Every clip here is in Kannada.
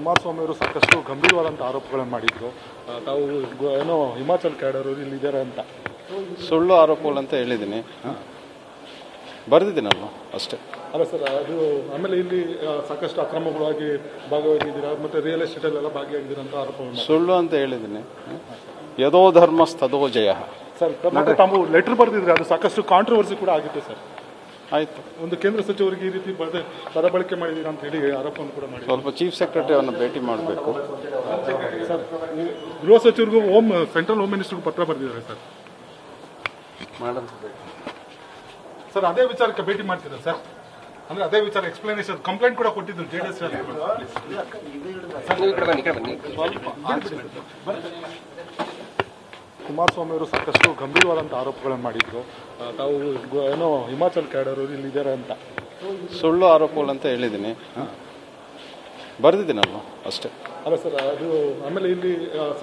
ಕುಮಾರಸ್ವಾಮಿ ಅವರು ಸಾಕಷ್ಟು ಗಂಭೀರವಾದಂಥ ಆರೋಪಗಳನ್ನು ಮಾಡಿದ್ರು. ತಾವು ಏನೋ ಹಿಮಾಚಲ್ ಕ್ಯಾಡರ್ ಇಲ್ಲಿದ್ದಾರೆ ಅಂತ ಸುಳ್ಳು ಆರೋಪಗಳಂತ ಹೇಳಿದ್ದೀನಿ, ಬರೆದಿದ್ದೀನಲ್ವ ಅಷ್ಟೇ. ಅಲ್ಲ ಸರ್, ಅದು ಆಮೇಲೆ ಇಲ್ಲಿ ಸಾಕಷ್ಟು ಅಕ್ರಮಗಳಾಗಿ ಭಾಗವಾಗಿದ್ದೀರಾ ಮತ್ತು ರಿಯಲ್ ಎಸ್ಟೇಟಲ್ಲೆಲ್ಲ ಭಾಗಿಯಾಗಿದ್ದೀರಾ ಅಂತ ಆರೋಪಗಳು ಸುಳ್ಳು ಅಂತ ಹೇಳಿದ್ದೀನಿ. ಯದೋ ಧರ್ಮಸ್ತದೋ ಜಯ ಸರ್. ಮತ್ತೆ ತಾವು ಲೆಟರ್ ಬರೆದಿದ್ರೆ ಅದು ಸಾಕಷ್ಟು ಕಾಂಟ್ರವರ್ಸಿ ಕೂಡ ಆಗಿತ್ತು ಸರ್. ಆಯಿತು, ಒಂದು ಕೇಂದ್ರ ಸಚಿವರಿಗೆ ಈ ರೀತಿ ಪದ ಬಳಕೆ ಮಾಡಿದ್ದೀರಾ ಅಂತ ಹೇಳಿ ಆರೋಪವನ್ನು ಕೂಡ ಮಾಡಿ ಸ್ವಲ್ಪ ಚೀಫ್ ಸೆಕ್ರೆಟರಿ ಅವನ್ನ ಭೇಟಿ ಮಾಡಬೇಕು ಸರ್. ಗೃಹ ಸಚಿವರಿಗೂ ಸೆಂಟ್ರಲ್ ಹೋಮ್ ಮಿನಿಸ್ಟರ್ಗೂ ಪತ್ರ ಬರೆದಿದ್ದಾರೆ ಸರ್. ಸರ್ ಅದೇ ವಿಚಾರಕ್ಕೆ ಭೇಟಿ ಮಾಡ್ತಿದ್ದಾರೆ ಸರ್. ಅಂದ್ರೆ ಅದೇ ವಿಚಾರ ಎಕ್ಸ್ಪ್ಲನೇಷನ್ ಕಂಪ್ಲೇಂಟ್ ಕೂಡ ಕೊಟ್ಟಿದ್ರು JDS. ಕುಮಾರಸ್ವಾಮಿ ಅವರು ಸಾಕಷ್ಟು ಗಂಭೀರವಾದಂಥ ಆರೋಪಗಳನ್ನು ಮಾಡಿದ್ರು. ತಾವು ಏನೋ ಹಿಮಾಚಲ್ ಕ್ಯಾಡರ್ ಇಲ್ಲಿದ್ದಾರೆ ಅಂತ ಸುಳ್ಳು ಆರೋಪಗಳಂತ ಹೇಳಿದ್ದೀನಿ, ಬರೆದಿದ್ದೀನಲ್ವ ಅಷ್ಟೇ. ಅಲ್ಲ ಸರ್, ಅದು ಆಮೇಲೆ ಇಲ್ಲಿ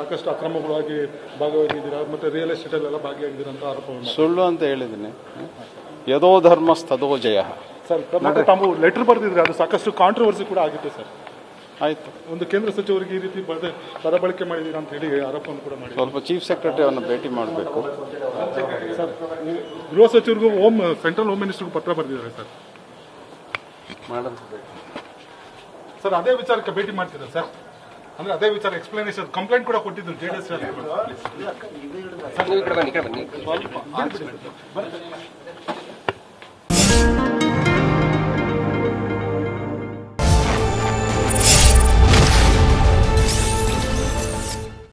ಸಾಕಷ್ಟು ಅಕ್ರಮಗಳಾಗಿ ಭಾಗವಾಗಿದ್ದೀರಾ ಮತ್ತು ರಿಯಲ್ ಎಸ್ಟೇಟಲ್ಲೆಲ್ಲ ಭಾಗಿಯಾಗಿದ್ದೀರಾ ಅಂತ ಆರೋಪಗಳು ಸುಳ್ಳು ಅಂತ ಹೇಳಿದ್ದೀನಿ. ಯದೋ ಧರ್ಮಸ್ತದೋ ಜಯ ಸರ್. ಮತ್ತೆ ತಾವು ಲೆಟರ್ ಬರೆದಿದ್ರೆ ಅದು ಸಾಕಷ್ಟು ಕಾಂಟ್ರವರ್ಸಿ ಕೂಡ ಆಗಿತ್ತು ಸರ್. ಆಯಿತು, ಒಂದು ಕೇಂದ್ರ ಸಚಿವರಿಗೆ ಈ ರೀತಿ ಪದ ಬಳಕೆ ಮಾಡಿದ್ದೀರಾ ಅಂತ ಹೇಳಿ ಆರೋಪವನ್ನು ಕೂಡ ಮಾಡಿ ಸ್ವಲ್ಪ ಚೀಫ್ ಸೆಕ್ರೆಟರಿ ಅವನ್ನ ಭೇಟಿ ಮಾಡಬೇಕು ಸರ್. ಗೃಹ ಸಚಿವರಿಗೂ ಸೆಂಟ್ರಲ್ ಹೋಮ್ ಮಿನಿಸ್ಟರ್ಗೂ ಪತ್ರ ಬರೆದಿದ್ದಾರೆ ಸರ್. ಸರ್ ಅದೇ ವಿಚಾರಕ್ಕೆ ಭೇಟಿ ಮಾಡ್ತಿದ್ದಾರೆ ಸರ್. ಅಂದ್ರೆ ಅದೇ ವಿಚಾರ ಎಕ್ಸ್ಪ್ಲನೇಷನ್ ಕಂಪ್ಲೇಂಟ್ ಕೂಡ ಕೊಟ್ಟಿದ್ರು JDS.